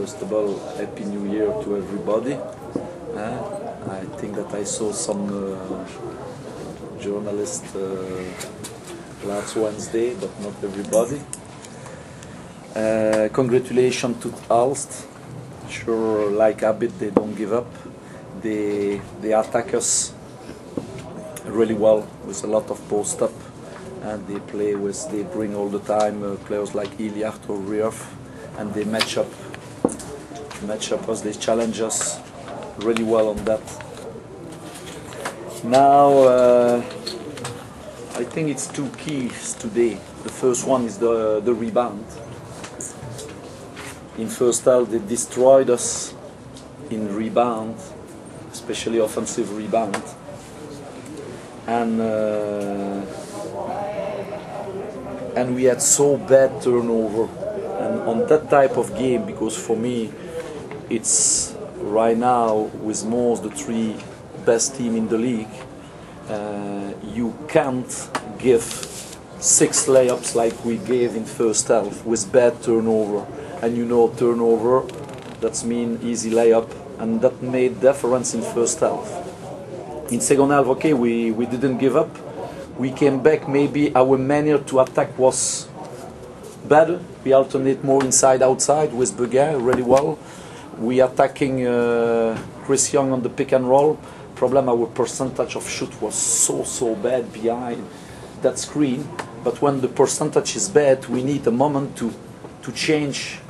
first of all, Happy New Year to everybody. I think that I saw some journalists last Wednesday, but not everybody. Congratulations to Aalst. Sure, like habit, they don't give up. They attack us really well with a lot of post up, and they bring all the time players like Iliart or Riof, and they match up us, they challenge us really well on that. Now I think it's two keys today. The first one is the rebound. In first half they destroyed us in rebound, especially offensive rebound, and we had so bad turnover. And on that type of game, because for me it's right now with most the three best team in the league, you can't give 6 layups like we gave in first half with bad turnover. And you know, turnover, that's mean easy layup, and that made difference in first half. In second half, okay, we didn't give up. We came back. Maybe our manner to attack was better. We alternate more inside outside with Beguin really well. We attacking Chris Young on the pick and roll. Problem, our percentage of shoot was so bad behind that screen. But when the percentage is bad, we need a moment to change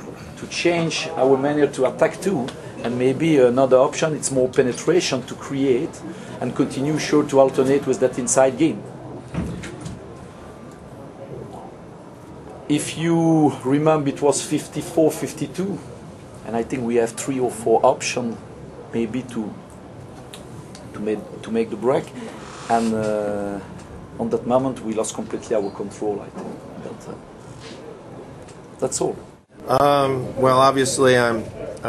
our manner to attack too. And maybe another option, it's more penetration to create and continue sure to alternate with that inside game. If you remember, it was 54-52, and I think we have 3 or 4 options maybe to make the break, and on that moment we lost completely our control. I think that's all. Well, obviously I'm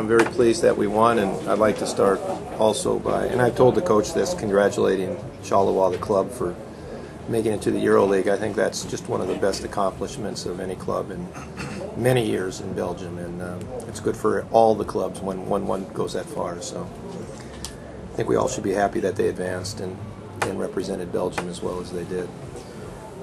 very pleased that we won, and I'd like to start also by, and I told the coach this, congratulating Chalalalala, the club, for making it to the EuroLeague. I think that's just one of the best accomplishments of any club in many years in Belgium, and it's good for all the clubs when one goes that far. So I think we all should be happy that they advanced and represented Belgium as well as they did.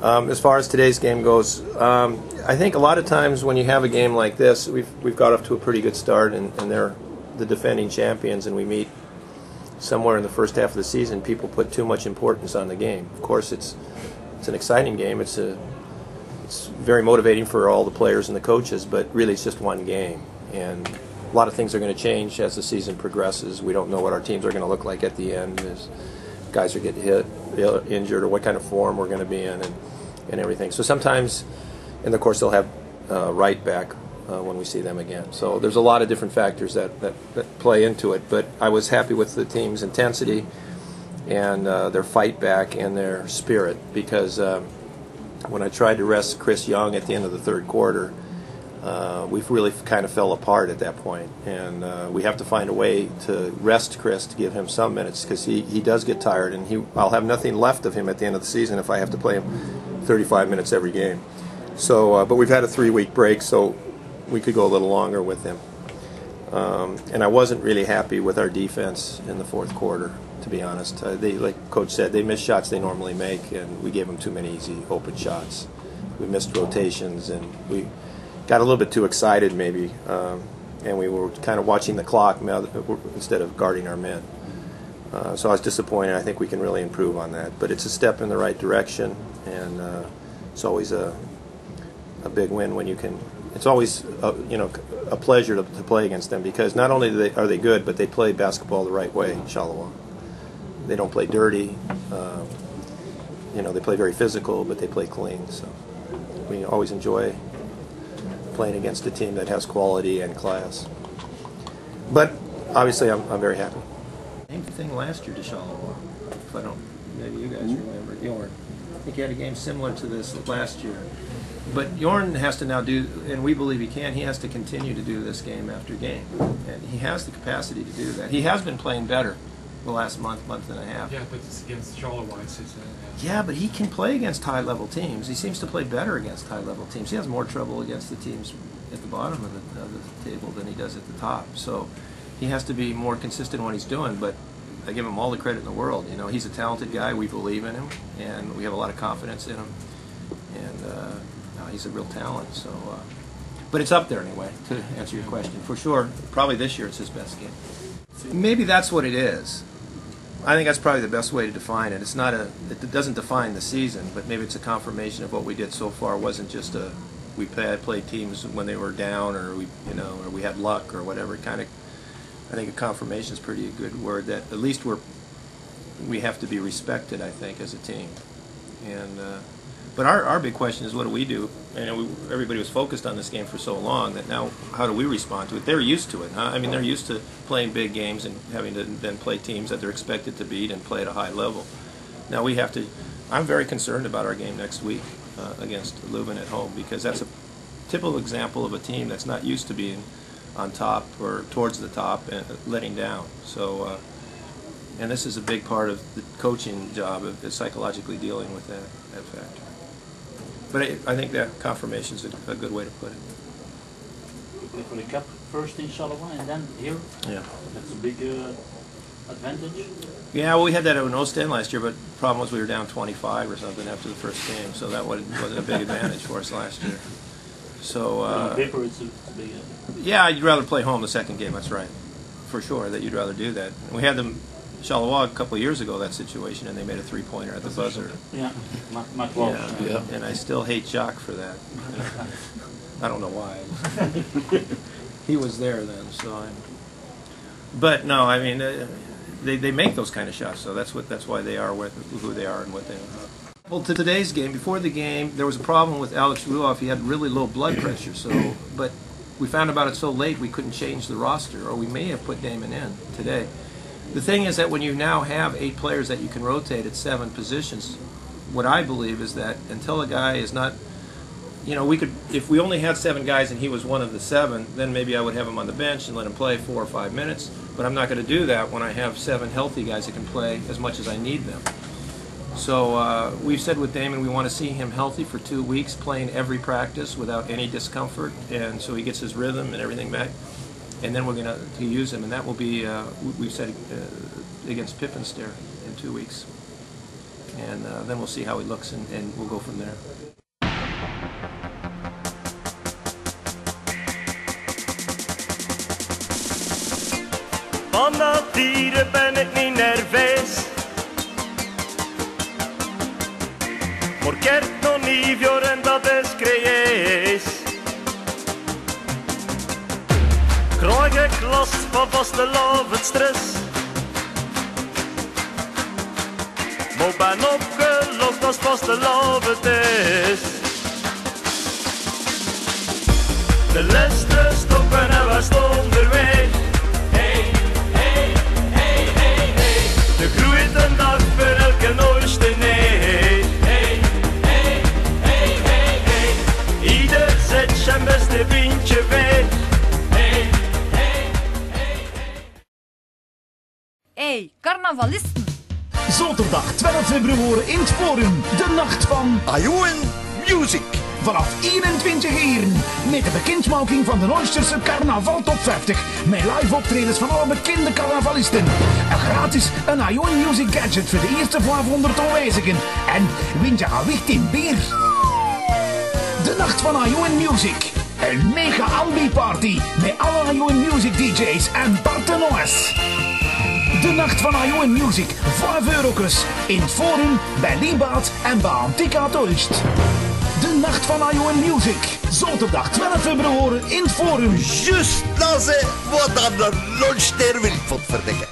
As far as today's game goes, I think a lot of times when you have a game like this, we've got off to a pretty good start, and they're the defending champions, and we meet somewhere in the first half of the season. People put too much importance on the game. Of course, it's an exciting game. It's very motivating for all the players and the coaches, but really it's just one game, and a lot of things are going to change as the season progresses. We don't know what our teams are going to look like at the end, as guys are getting hit, injured, or what kind of form we're going to be in, and everything. So sometimes, and of course, they'll have right back when we see them again. So there's a lot of different factors that play into it. But I was happy with the team's intensity and their fight back and their spirit, because when I tried to rest Chris Young at the end of the third quarter, we've really kind of fell apart at that point, and we have to find a way to rest Chris, to give him some minutes, because he does get tired, and I'll have nothing left of him at the end of the season if I have to play him 35 minutes every game. So, but we've had a 3-week break, so we could go a little longer with him. And I wasn't really happy with our defense in the fourth quarter, to be honest. Like Coach said, they missed shots they normally make, and we gave them too many easy open shots. We missed rotations, and we got a little bit too excited maybe, and we were kind of watching the clock instead of guarding our men. So I was disappointed. I think we can really improve on that. But it's a step in the right direction, and it's always a big win when you can. It's always a pleasure to play against them, because not only are they good, but they play basketball the right way. Chalalalala, they don't play dirty. They play very physical, but they play clean. So we always enjoy playing against a team that has quality and class. But obviously, I'm very happy. Same thing last year to Chalalalala. If I don't, maybe you guys remember Jorn. I think he had a game similar to this last year. But Jorn has to now do, and we believe he can, he has to continue to do this game after game. And he has the capacity to do that. He has been playing better the last month and a half. Yeah, but it's against Chalalalala. Yeah, but he can play against high-level teams. He seems to play better against high-level teams. He has more trouble against the teams at the bottom of the table than he does at the top. So he has to be more consistent in what he's doing, but I give him all the credit in the world. You know, he's a talented guy. We believe in him, and we have a lot of confidence in him. And he's a real talent. So, but it's up there anyway. To answer your question, for sure, probably this year it's his best game. Maybe that's what it is. I think that's probably the best way to define it. It's not it doesn't define the season, but maybe it's a confirmation of what we did so far. It wasn't just we played teams when they were down, or we had luck or whatever. Kind of, I think a confirmation is pretty a good word. That at least we have to be respected, I think, as a team. And but our big question is, what do we do? And everybody was focused on this game for so long that now, how do we respond to it? They're used to it. Huh? I mean, they're used to playing big games and having to then play teams that they're expected to beat and play at a high level. Now we have to. I'm very concerned about our game next week against Leuven at home, because that's a typical example of a team that's not used to being on top or towards the top and letting down. So, and this is a big part of the coaching job of psychologically dealing with that factor. But I think that confirmation is a good way to put it. You play for the cup first in Charleroi and then here? Yeah. That's a big advantage? Yeah, well, we had that at Ostend last year, but the problem was we were down 25 or something after the first game, so that wasn't a big advantage for us last year. So, on paper it's a big yeah, you'd rather play home the second game, that's right. For sure, that you'd rather do that. We had them Charleroi a couple of years ago, that situation, and they made a three-pointer at the buzzer. Yeah, Mark Walsh. Yeah, and I still hate Jacques for that. I don't know why. He was there then, so But no, I mean, they make those kind of shots, so that's why they are who they are and what they are. Well, to today's game, before the game, there was a problem with Alex Ruoff. He had really low blood pressure, but we found about it so late we couldn't change the roster, or we may have put Damon in today. The thing is that when you now have 8 players that you can rotate at 7 positions, what I believe is that until a guy is not, if we only had 7 guys and he was one of the 7, then maybe I would have him on the bench and let him play 4 or 5 minutes. But I'm not going to do that when I have 7 healthy guys that can play as much as I need them. So we've said with Damon we want to see him healthy for 2 weeks, playing every practice without any discomfort, and so he gets his rhythm and everything back. And then we're going to use him, and that will be, we've said, against Pippenster in 2 weeks. And then we'll see how he looks, and we'll go from there. Van nature ben ik niet nerveus, maar kert nog niet voor en dat is creëes. Krijg ik last van vaste love stress, maar ben opgelost als vaste love het is. De laatste stoppen en we staan onderweg. De groeit een dag voor elke nooiste nee. Hey, hey, hey, hey, hey. Ieder zet zijn beste vriendje weg. Hey, hey, hey, hey. Hey, carnavalisten. Zaterdag 12 februari in het Forum, de nacht van Ajoen Music. Vanaf 21 uur met de bekendmaking van de Oosterse Carnaval Top 50 met live optredens van alle bekende carnavalisten. En gratis een Ajoen Music gadget voor de eerste 500 aanwezigen. En wint je gewicht in bier. De nacht van Ajoen Music. Een mega Albi-party met alle Ajoen Music DJ's en partenoes. De nacht van Ajoen Music, 5 eurokes in het Forum, bij Liebaat en bij Antica Tulst. De nacht van Ajoen Music, zaterdag 12 februari in het Forum. Just na ze, wat aan de lunch ter wil, verdikken.